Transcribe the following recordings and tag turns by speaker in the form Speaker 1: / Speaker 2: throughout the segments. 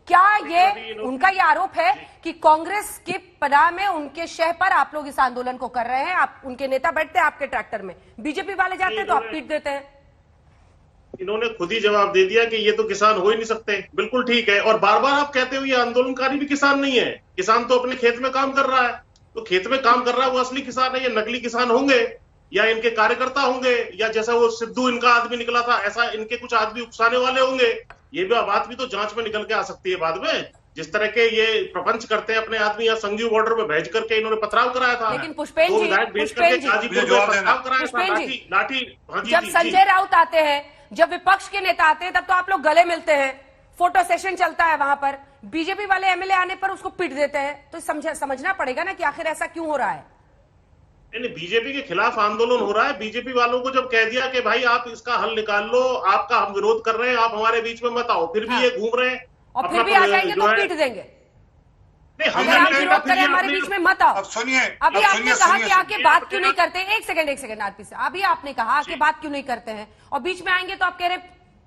Speaker 1: क्या ये उनका ये आरोप है कि कांग्रेस के पनाह में उनके शह पर आप लोग इस आंदोलन को कर रहे हैं? आप उनके नेता बैठते हैं आपके ट्रैक्टर में, बीजेपी वाले जाते हैं तो आप पीट देते हैं।
Speaker 2: इन्होंने खुद ही जवाब दे दिया कि ये तो किसान हो ही नहीं सकते। बिल्कुल ठीक है। और बार बार आप कहते हो ये आंदोलनकारी भी किसान नहीं है, किसान तो अपने खेत में काम कर रहा है। तो खेत में काम कर रहा है वो असली किसान है, ये नकली किसान होंगे या इनके कार्यकर्ता होंगे, या जैसा वो सिद्धू इनका आदमी निकला था ऐसा इनके कुछ आदमी उकसाने वाले होंगे। ये भी बात भी तो जांच में निकल के आ सकती है बाद में। जिस तरह के ये प्रपंच करते हैं अपने आदमी, या संजीव बॉर्डर में भेज करके इन्होंने पथराव कराया था।
Speaker 1: लेकिन पुष्पेन जी,
Speaker 2: लाठी।
Speaker 1: जब संजय राउत आते हैं, जब विपक्ष के नेता आते हैं, तब तो आप लोग गले मिलते हैं, फोटो सेशन चलता है वहां पर। बीजेपी वाले एमएलए आने पर उसको पीट देते हैं। तो समझना पड़ेगा ना कि आखिर ऐसा क्यों हो रहा है।
Speaker 2: नहीं, बीजेपी के खिलाफ आंदोलन हो रहा है। बीजेपी वालों को जब कह दिया कि भाई आप इसका हल निकाल लो, आपका हम विरोध कर रहे हैं, आप हमारे बीच में मत आओ, फिर भी ये घूम रहे हैं
Speaker 1: और फिर भी आ जाएंगे तो पीट देंगे। अगर आप विरोध करें हमारे बीच में मत आओ।
Speaker 3: सुनिए,
Speaker 1: अभी आपने कहा कि आके बात क्यों नहीं करते? एक सेकंड आरपी से, अभी आपने कहा कि बात क्यों नहीं करते हैं और बीच में आएंगे तो आप कह रहे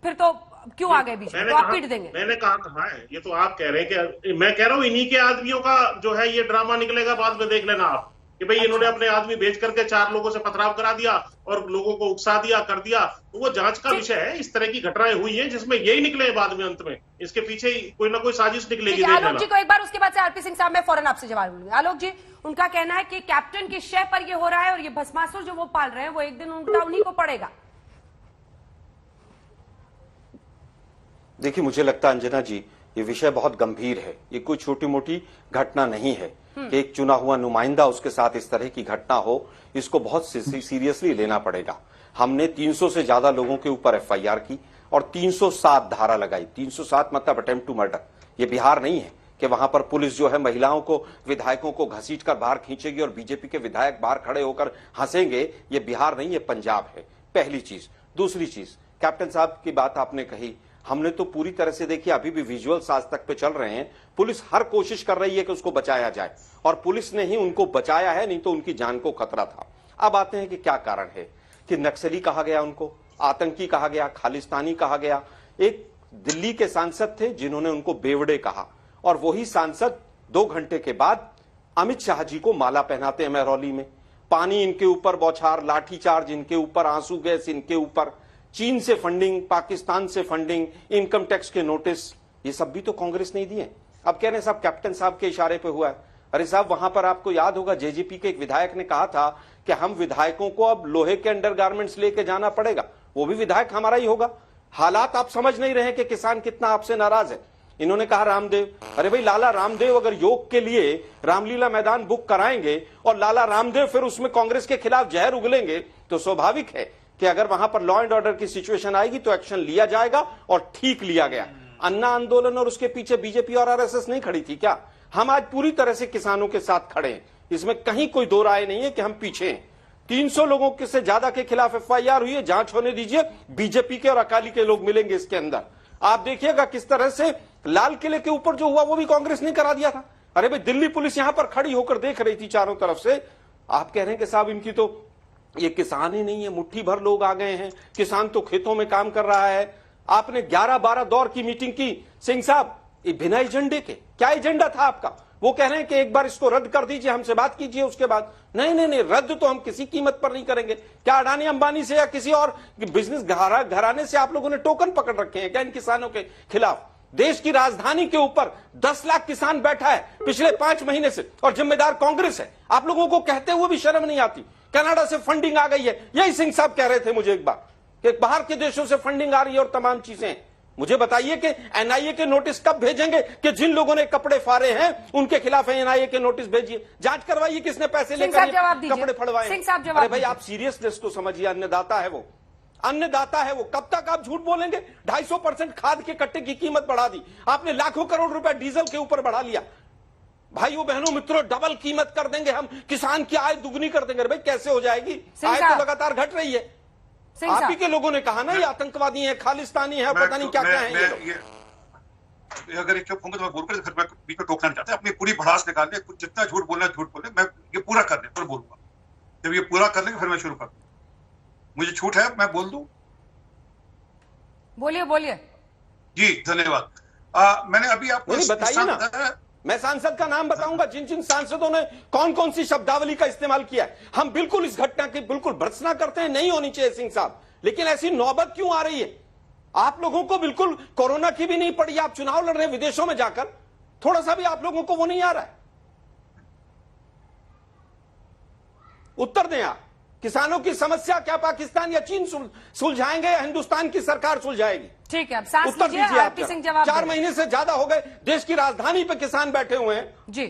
Speaker 1: फिर तो क्यों आ गए बीच में, तो आप पीट देंगे।
Speaker 2: मैंने कहा है, ये तो आप कह रहे हैं कि मैं कह रहा हूँ इन्हीं के आदमियों का जो है ये ड्रामा निकलेगा बाद में, देख लेना आप कि भाई इन्होंने अपने आदमी भेज करके 4 लोगों से पथराव करा दिया और लोगों को उकसा दिया कर दिया। तो वो जांच का विषय है। इस तरह की घटनाएं हुई हैं जिसमें यही निकले बाद में, अंत में इसके पीछे कोई ना कोई साजिश निकलेगी।
Speaker 1: आलोक जी को एक बार, उसके बाद से आरपी सिंह साहब मैं फौरन आपसे जवाब लूंगी। आलोक जी, उनका कहना है कि कैप्टन के शय पर ये हो रहा है और ये भस्मासुर जो वो पाल रहे हैं वो एक दिन उल्टा उन्हीं को पड़ेगा।
Speaker 4: देखिए, मुझे लगता है अंजना जी ये विषय बहुत गंभीर है। ये कोई छोटी मोटी घटना नहीं है कि एक चुना हुआ नुमाइंदा उसके साथ इस तरह की घटना हो। इसको बहुत सीरियसली लेना पड़ेगा। हमने 300 से ज्यादा लोगों के ऊपर एफआईआर की और 307 धारा लगाई। 307 मतलब अटेम्प्ट टू मर्डर। ये बिहार नहीं है कि वहां पर पुलिस जो है महिलाओं को, विधायकों को घसीट कर बाहर खींचेगी और बीजेपी के विधायक बाहर खड़े होकर हंसेंगे। ये बिहार नहीं, ये पंजाब है। पहली चीज। दूसरी चीज, कैप्टन साहब की बात आपने कही, हमने तो पूरी तरह से देखिए, अभी भी विजुअल्स आज तक पे चल रहे हैं। पुलिस हर कोशिश कर रही है कि उसको बचाया जाए और पुलिस ने ही उनको बचाया है, नहीं तो उनकी जान को खतरा था। अब आते हैं कि क्या कारण है कि नक्सली कहा गया, उनको आतंकी कहा गया, खालिस्तानी कहा गया। एक दिल्ली के सांसद थे जिन्होंने उनको बेवड़े कहा और वही सांसद 2 घंटे के बाद अमित शाह जी को माला पहनाते हैं महरौली में। पानी इनके ऊपर बौछार, लाठीचार्ज इनके ऊपर, आंसू गैस इनके ऊपर, चीन से फंडिंग, पाकिस्तान से फंडिंग, इनकम टैक्स के नोटिस, ये सब भी तो कांग्रेस नहीं दिए। अब कह रहे हैं साहब कैप्टन साहब के इशारे पे हुआ है। अरे साहब, वहां पर आपको याद होगा जेजेपी के एक विधायक ने कहा था कि हम विधायकों को अब लोहे के अंडरगारमेंट्स लेके जाना पड़ेगा, वो भी विधायक हमारा ही होगा। हालात आप समझ नहीं रहे कि किसान कितना आपसे नाराज है। इन्होंने कहा रामदेव, अरे भाई लाला रामदेव अगर योग के लिए रामलीला मैदान बुक कराएंगे और लाला रामदेव फिर उसमें कांग्रेस के खिलाफ जहर उगलेंगे तो स्वाभाविक है कि अगर वहां पर लॉ एंड ऑर्डर की सिचुएशन आएगी तो एक्शन लिया जाएगा और ठीक लिया गया। अन्ना आंदोलन और उसके पीछे बीजेपी और आरएसएस नहीं खड़ी थी क्या? हम आज पूरी तरह से किसानों के साथ खड़े हैं, इसमें कहीं कोई दो राय नहीं है कि हम पीछे हैं। 300 लोगों के से ज्यादा के खिलाफ एफआईआर हुई है, जांच होने दीजिए। बीजेपी के और अकाली के लोग मिलेंगे इसके अंदर। आप देखिएगा किस तरह से लाल किले के ऊपर जो हुआ वो भी कांग्रेस ने करा दिया था। अरे भाई, दिल्ली पुलिस यहां पर खड़ी होकर देख रही थी चारों तरफ से। आप कह रहे हैं कि साहब इनकी तो ये किसान ही नहीं है, मुट्ठी भर लोग आ गए हैं, किसान तो खेतों में काम कर रहा है। आपने 11-12 दौर की मीटिंग की सिंह साहब, ये बिना एजेंडे के। क्या एजेंडा था आपका? वो कह रहे हैं कि एक बार इसको रद्द कर दीजिए, हमसे बात कीजिए उसके बाद। नहीं, रद्द तो हम किसी कीमत पर नहीं करेंगे। क्या अडानी अंबानी से या किसी और बिजनेस घराने से आप लोगों ने टोकन पकड़ रखे हैं क्या इन किसानों के खिलाफ? देश की राजधानी के ऊपर 10 लाख किसान बैठा है पिछले 5 महीने से और जिम्मेदार कांग्रेस है। आप लोगों को कहते हुए भी शर्म नहीं आती? कनाडा से फंडिंग आ गई है, यही सिंह साहब कह रहे थे मुझे एक बार कि बाहर के देशों से फंडिंग आ रही है और तमाम चीजें। मुझे बताइए कि एनआईए के नोटिस कब भेजेंगे कि जिन लोगों ने कपड़े फाड़े हैं उनके खिलाफ एनआईए के नोटिस भेजिए, जांच करवाइए किसने पैसे लेकर कपड़े फड़वाए। अरे भाई, आप सीरियसनेस तो समझिए। अन्नदाता है वो, अन्नदाता है वो। कब तक आप झूठ बोलेंगे? 250% खाद के कट्टे की कीमत बढ़ा दी आपने, लाखों करोड़ रुपए डीजल के ऊपर बढ़ा लिया। भाइयों बहनों मित्रों, डबल कीमत कर देंगे हम, किसान की आय दुगनी कर देंगे। भाई कैसे हो जाएगी? आय तो लगातार घट रही है। आप ही के लोगों ने कहा ना ये आतंकवादी है, खालिस्तानी है, पता नहीं क्या क्या है ये।
Speaker 3: अगर चुप होंगे तो मैं बोलकर फिर मैं बीच में टोकना नहीं चाहता। अपनी पूरी भड़ास निकाल ले, जितना झूठ बोलना झूठ बोले। मैं ये पूरा कर ले फिर बोलूंगा। जब ये पूरा कर लेंगे फिर मैं शुरू कर दूं। मुझे छूट है, मैं बोल दूं?
Speaker 1: बोलिए।
Speaker 3: जी धन्यवाद। मैंने अभी आपको
Speaker 4: नहीं, बताइए ना। मैं सांसद का नाम बताऊंगा, जिन जिन सांसदों ने कौन कौन सी शब्दावली का इस्तेमाल किया है। हम बिल्कुल इस घटना की बिल्कुल भर्त्सना करते हैं, नहीं होनी चाहिए सिंह साहब, लेकिन ऐसी नौबत क्यों आ रही है? आप लोगों को बिल्कुल कोरोना की भी नहीं पड़ी, आप चुनाव लड़ रहे हैं विदेशों में जाकर, थोड़ा सा भी आप लोगों को वो नहीं आ रहा है। उत्तर दें आप, किसानों की समस्या क्या पाकिस्तान या चीन सुलझाएंगे या हिंदुस्तान की सरकार सुलझाएगी?
Speaker 1: ठीक है, अब सांस
Speaker 4: उत्तर
Speaker 1: लीजिए,
Speaker 4: दीजिए आप।
Speaker 1: आरपी सिंह जवाब
Speaker 4: 4
Speaker 1: दें।
Speaker 4: महीने से ज्यादा हो गए, देश की राजधानी पे किसान बैठे हुए हैं।
Speaker 1: जी